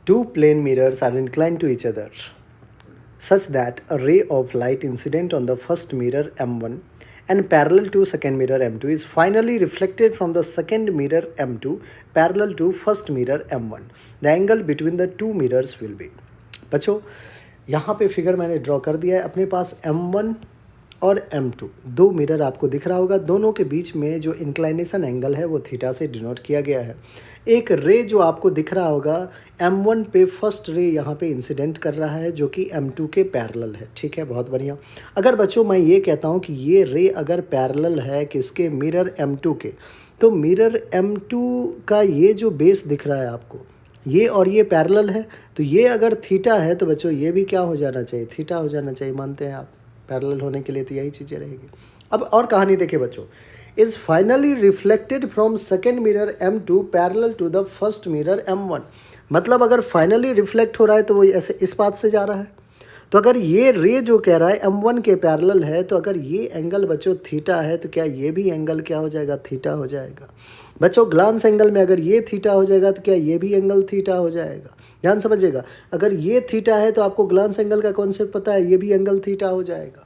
Two plane mirrors are inclined to each other such that a ray of light incident on the first mirror M1 and parallel to second mirror M2 is finally reflected from the second mirror M2 parallel to first mirror M1. The angle between the two mirrors will be. बच्चों यहाँ पे figure मैंने draw कर दिया है. अपने पास M1 और M2 दो मिरर आपको दिख रहा होगा. दोनों के बीच में जो इंक्लाइनेशन एंगल है वो थीटा से डिनोट किया गया है. एक रे जो आपको दिख रहा होगा M1 पे फर्स्ट रे यहाँ पे इंसिडेंट कर रहा है जो कि M2 के पैरेलल है. ठीक है, बहुत बढ़िया. अगर बच्चों मैं ये कहता हूँ कि ये रे अगर पैरेलल है किसके, मिरर M2 के, तो मिरर M2 का ये जो बेस दिख रहा है आपको, ये और ये पैरेलल है, तो ये अगर थीटा है तो बच्चों ये भी क्या हो जाना चाहिए, थीटा हो जाना चाहिए. मानते हैं आप? पैरेलल होने के लिए तो यही चीज़ें रहेगी. अब और कहानी देखिए बच्चों. Is finally reflected from second mirror M2 parallel to the first mirror M1. मतलब अगर फाइनली रिफ्लेक्ट हो रहा है तो वो ऐसे इस बात से जा रहा है. तो अगर ये रे जो कह रहा है M1 के पैरेलल है, तो अगर ये एंगल बच्चों थीटा है तो क्या ये भी एंगल क्या हो जाएगा, थीटा हो जाएगा. बच्चों ग्लांस एंगल में अगर ये थीटा हो जाएगा तो क्या ये भी एंगल थीटा हो जाएगा. ध्यान समझिएगा, अगर ये थीटा है तो आपको ग्लांस एंगल का कॉन्सेप्ट पता है, ये भी एंगल थीटा हो जाएगा.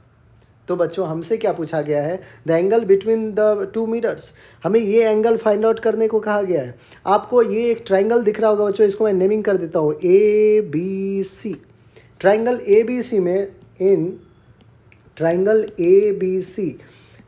तो बच्चों हमसे क्या पूछा गया है, the angle between the two mirrors. हमें ये एंगल फाइंड आउट करने को कहा गया है. आपको ये एक ट्राइंगल दिख रहा होगा बच्चों, इसको मैं नेमिंग कर देता हूँ ABC. ट्राइंगल ABC में, in triangle ABC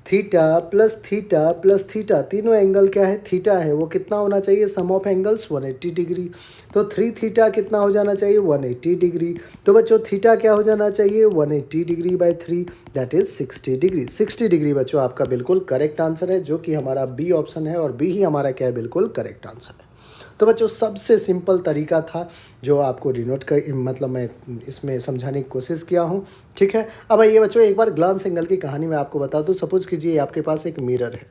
theta plus theta तीनों एंगल क्या है, थीटा है. वो कितना होना चाहिए, सम ऑफ एंगल्स 180 डिग्री. तो 3 थीटा कितना हो जाना चाहिए, 180 डिग्री. तो बच्चों थीटा क्या हो जाना चाहिए, 180 degree by 3, that is 60 degree. 60 degree बच्चों आपका बिल्कुल करेक्ट आंसर है, जो कि हमारा बी ऑप्शन है, और बी ही हमारा क्या है, बिल्कुल करेक्ट आंसर है. तो बच्चों सबसे सिंपल तरीका था जो आपको डिनोट कर, मतलब मैं इसमें समझाने की कोशिश किया हूँ. ठीक है. अब आइए बच्चों एक बार ग्लांस एंगल की कहानी मैं आपको बता दूँ. सपोज कीजिए आपके पास एक मिरर है,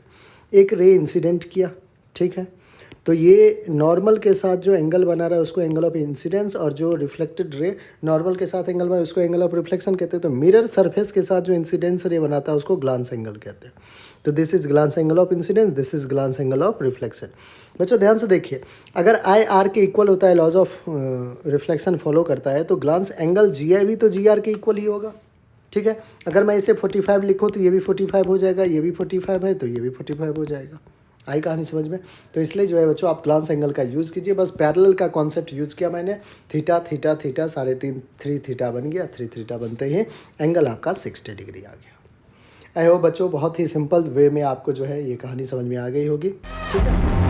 एक रे इंसिडेंट किया. ठीक है. तो ये नॉर्मल के साथ जो एंगल बना रहा है उसको एंगल ऑफ इंसिडेंस, और जो रिफ्लेक्टेड रे नॉर्मल के साथ एंगल बना है उसको एंगल ऑफ रिफ्लेक्शन कहते हैं. तो मिरर सरफेस के साथ जो इंसिडेंस रे बनाता है उसको ग्लांस एंगल कहते हैं. तो this is glance angle of incidence, this is glance angle of reflection. बच्चों ध्यान से देखिए, अगर आई आर के इक्वल होता है, लॉज ऑफ रिफ्लेक्शन फॉलो करता है, तो ग्लांस एंगल जी आई भी तो जी आर के इक्वल ही होगा. ठीक है. अगर मैं इसे 45 लिखूँ तो ये भी 45 हो जाएगा, ये भी 45 है तो ये भी 45 हो जाएगा. आई कहानी समझ में? तो इसलिए जो है बच्चों आप ग्लांस एंगल का यूज़ कीजिए. बस पैरेलल का कॉन्सेप्ट यूज़ किया मैंने. थीटा थीटा थीटा 3.5 3 थीटा बन गया. 3 थीटा बनते ही एंगल आपका 60 डिग्री आ गया. आई होप बच्चों बहुत ही सिंपल वे में आपको जो है ये कहानी समझ में आ गई होगी. ठीक है.